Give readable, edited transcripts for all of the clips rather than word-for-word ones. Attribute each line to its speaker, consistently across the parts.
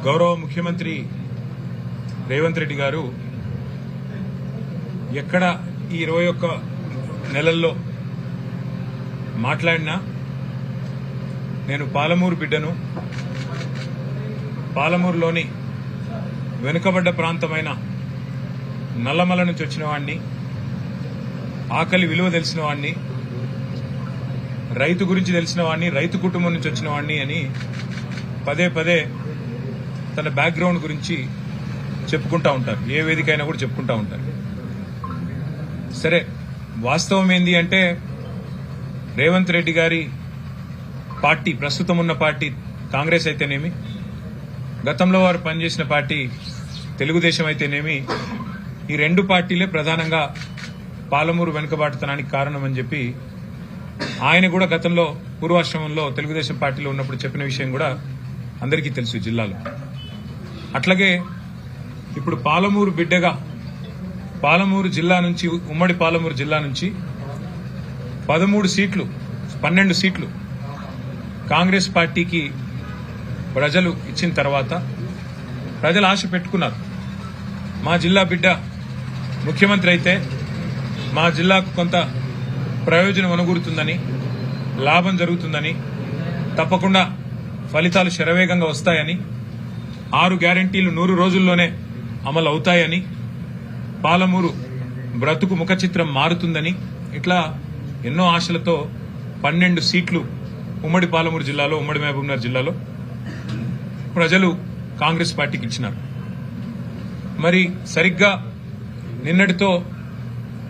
Speaker 1: గౌరవ ముఖ్యమంత్రి రేవంత్ రెడ్డి గారు ఎక్కడ ఈ 21 నెలల్లో మాట్లాడినా నేను పాలమూరు బిడ్డను, పాలమూరులోని వెనుకబడ్డ ప్రాంతమైన నల్లమల నుంచి వచ్చిన వాడిని, ఆకలి విలువ తెలిసిన వాడిని, రైతు గురించి తెలిసిన వాడిని, రైతు కుటుంబం నుంచి వచ్చిన వాడిని అని పదే పదే తన బ్యాక్గ్రౌండ్ గురించి చెప్పుకుంటా ఉంటారు. ఏ వేదిక అయినా కూడా చెప్పుకుంటా ఉంటారు. సరే, వాస్తవం ఏంది అంటే రేవంత్ రెడ్డి గారి పార్టీ, ప్రస్తుతం ఉన్న పార్టీ కాంగ్రెస్ అయితేనేమి, గతంలో వారు పనిచేసిన పార్టీ తెలుగుదేశం అయితేనేమి, ఈ రెండు పార్టీలే ప్రధానంగా పాలమూరు వెనుకబాటుతనానికి కారణమని చెప్పి ఆయన కూడా గతంలో పూర్వాశ్రమంలో తెలుగుదేశం పార్టీలో ఉన్నప్పుడు చెప్పిన విషయం కూడా అందరికీ తెలుసు జిల్లాలో. అట్లాగే ఇప్పుడు పాలమూరు బిడ్డగా పాలమూరు జిల్లా నుంచి, ఉమ్మడి పాలమూరు జిల్లా నుంచి 12 సీట్లు కాంగ్రెస్ పార్టీకి ప్రజలు ఇచ్చిన తర్వాత ప్రజలు ఆశ పెట్టుకున్నారు. మా జిల్లా బిడ్డ ముఖ్యమంత్రి అయితే మా జిల్లాకు కొంత ప్రయోజనం అనుకూరుతుందని, లాభం జరుగుతుందని, తప్పకుండా ఫలితాలు శరవేగంగా వస్తాయని, 6 గ్యారంటీలు 100 రోజుల్లోనే అమలు అవుతాయని, పాలమూరు బ్రతుకు ముఖ చిత్రం మారుతుందని, ఇట్లా ఎన్నో ఆశలతో 12 సీట్లు ఉమ్మడి పాలమూరు జిల్లాలో, ఉమ్మడి మహబూబ్నగర్ జిల్లాలో ప్రజలు కాంగ్రెస్ పార్టీకి ఇచ్చినారు. మరి సరిగ్గా నిన్నటితో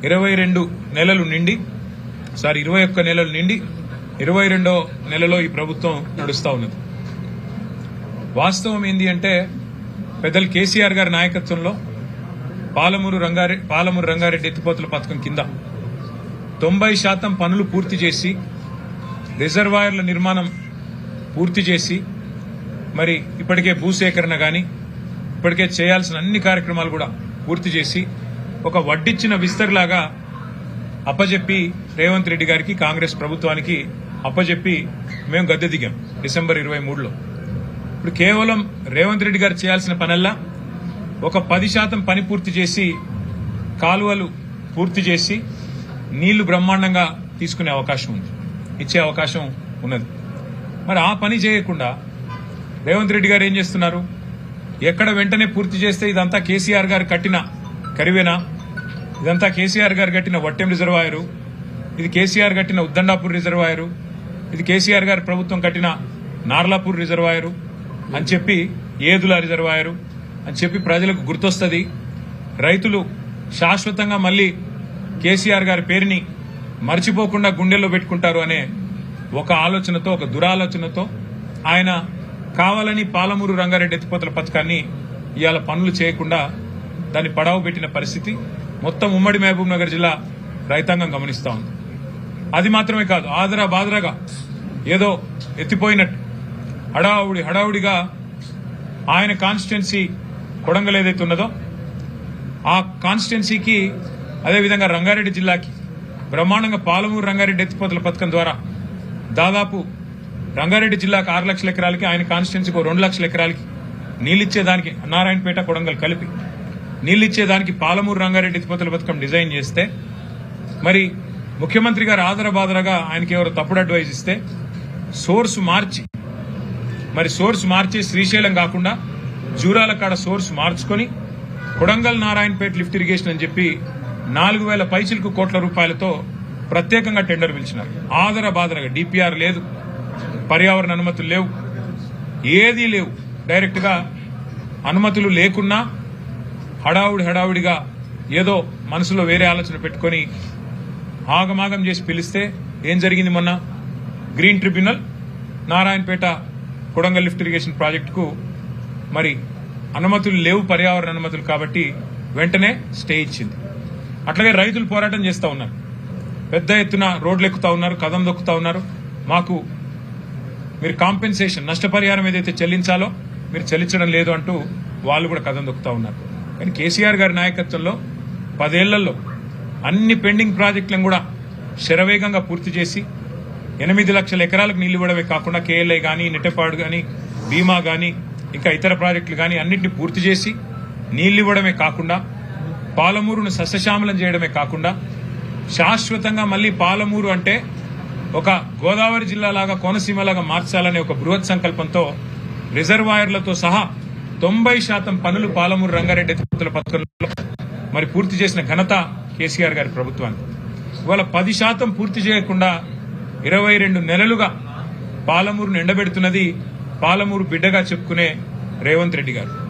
Speaker 1: 21 నెలలు నిండి 22వ నెలలో ఈ ప్రభుత్వం నడుస్తా ఉన్నది. వాస్తవం ఏంది అంటే పెద్దలు కేసీఆర్ గారి నాయకత్వంలో పాలమూరు రంగారెడ్డి ఎత్తిపోతల పథకం కింద 90% పనులు పూర్తి చేసి, రిజర్వాయర్ల నిర్మాణం పూర్తి చేసి, మరి ఇప్పటికే భూసేకరణ గాని, ఇప్పటికే చేయాల్సిన అన్ని కార్యక్రమాలు కూడా పూర్తి చేసి, ఒక వడ్డిచ్చిన విస్తర్లాగా అప్పజెప్పి రేవంత్ రెడ్డి గారికి, కాంగ్రెస్ ప్రభుత్వానికి అప్పజెప్పి మేము గద్దె దిగాం డిసెంబర్ 23లో. ఇప్పుడు కేవలం రేవంత్ రెడ్డి గారు చేయాల్సిన పనల్లా ఒక 10% పని పూర్తి చేసి, కాలువలు పూర్తి చేసి, నీళ్లు బ్రహ్మాండంగా తీసుకునే అవకాశం ఉంది, ఇచ్చే అవకాశం ఉన్నది. మరి ఆ పని చేయకుండా రేవంత్ రెడ్డి గారు ఏం చేస్తున్నారు? ఎక్కడ వెంటనే పూర్తి చేస్తే ఇదంతా కేసీఆర్ గారు కట్టిన కరివేనా, ఇదంతా కేసీఆర్ గారు కట్టిన వట్టెం రిజర్వాయరు, ఇది కేసీఆర్ కట్టిన ఉద్దండాపూర్ రిజర్వాయరు, ఇది కేసీఆర్ గారి ప్రభుత్వం కట్టిన నార్లాపూర్ రిజర్వాయరు అని చెప్పి, ఏదుల రిజర్వాయరు అని చెప్పి ప్రజలకు గుర్తొస్తుంది. రైతులు శాశ్వతంగా మళ్లీ కేసీఆర్ గారి పేరుని మర్చిపోకుండా గుండెల్లో పెట్టుకుంటారు అనే ఒక ఆలోచనతో, ఒక దురాలోచనతో ఆయన కావాలని పాలమూరు రంగారెడ్డి ఎత్తిపోతల పథకాన్ని ఇవాళ పనులు చేయకుండా దాన్ని పడావు పెట్టిన పరిస్థితి మొత్తం ఉమ్మడి మహబూబ్ నగర్ జిల్లా రైతాంగం గమనిస్తా ఉంది. అది మాత్రమే కాదు, ఆదరా బాదరాగా ఏదో ఎత్తిపోయినట్టు హడావుడిగా ఆయన కాన్స్టిట్యున్సీ కొడంగల్ ఏదైతే ఉన్నదో ఆ కాన్స్టిట్యున్సీకి, అదేవిధంగా రంగారెడ్డి జిల్లాకి బ్రహ్మాండంగా పాలమూరు రంగారెడ్డి ఎత్తిపోతల పథకం ద్వారా దాదాపు రంగారెడ్డి జిల్లాకు 6 లక్షల ఎకరాలకి, ఆయన కాన్స్టిట్యున్సీకి 2 లక్షల ఎకరాలకి నీళ్లిచ్చేదానికి, నారాయణపేట కొడంగల్ కలిపి నీళ్లిచ్చేదానికి పాలమూరు రంగారెడ్డి ఎత్తిపోతల పథకం డిజైన్ చేస్తే, మరి ముఖ్యమంత్రి గారు ఆదరబాదరగా ఆయనకి ఎవరు తప్పుడు అడ్వైజ్ ఇస్తే సోర్స్ మార్చి శ్రీశైలం కాకుండా జూరాల కాడ సోర్స్ మార్చుకొని కొడంగల్ నారాయణపేట లిఫ్ట్ ఇరిగేషన్ అని చెప్పి 4,000 పైచిలకు కోట్ల రూపాయలతో ప్రత్యేకంగా టెండర్ పిలిచినారు. ఆదరబాదరగా డిపిఆర్ లేదు, పర్యావరణ అనుమతులు లేవు, ఏదీ లేవు. డైరెక్ట్ గా అనుమతులు లేకున్నా హడావుడిగా ఏదో మనసులో వేరే ఆలోచన పెట్టుకుని ఆగమాగం చేసి పిలిస్తే ఏం జరిగింది? మొన్న green tribunal Narayanpet Kodangal lift irrigation ప్రాజెక్టుకు మరి అనుమతులు లేవు, పర్యావరణ అనుమతులు, కాబట్టి వెంటనే స్టే ఇచ్చింది. అట్లాగే రైతులు పోరాటం చేస్తా ఉన్నారు, పెద్ద ఎత్తున రోడ్లు ఎక్కుతా ఉన్నారు, కదం దొక్కుతా ఉన్నారు. మాకు మీరు కాంపెన్సేషన్, నష్టపరిహారం ఏదైతే చెల్లించాలో మీరు చెల్లించడం లేదు అంటూ వాళ్ళు కూడా కదం దొక్కుతా ఉన్నారు. కానీ కేసీఆర్ గారి నాయకత్వంలో 10 ఏళ్లలో అన్ని పెండింగ్ ప్రాజెక్టులను కూడా శరవేగంగా పూర్తి చేసి 8 లక్షల ఎకరాలకు నీళ్లు ఇవ్వడమే కాకుండా కేఎల్ఐ గానీ, నెట్టెపాడు గానీ, భీమా గానీ, ఇంకా ఇతర ప్రాజెక్టులు కానీ అన్నింటినీ పూర్తి చేసి నీళ్లు ఇవ్వడమే కాకుండా పాలమూరును సస్యశ్యామలం చేయడమే కాకుండా శాశ్వతంగా మళ్లీ పాలమూరు అంటే ఒక గోదావరి జిల్లాలాగా కోనసీమలాగా మార్చాలనే ఒక బృహత్ సంకల్పంతో రిజర్వాయర్లతో సహా 90% పనులు పాలమూరు రంగారెడ్డి ఎత్తిపోతల పథకంలో మరి పూర్తి చేసిన ఘనత కేసీఆర్ గారి ప్రభుత్వానికి. ఇవాళ 10% పూర్తి చేయకుండా 22 నెలలుగా పాలమూరును ఎండబెడుతున్నది పాలమూరు బిడ్డగా చెప్పుకునే రేవంత్ రెడ్డి గారు.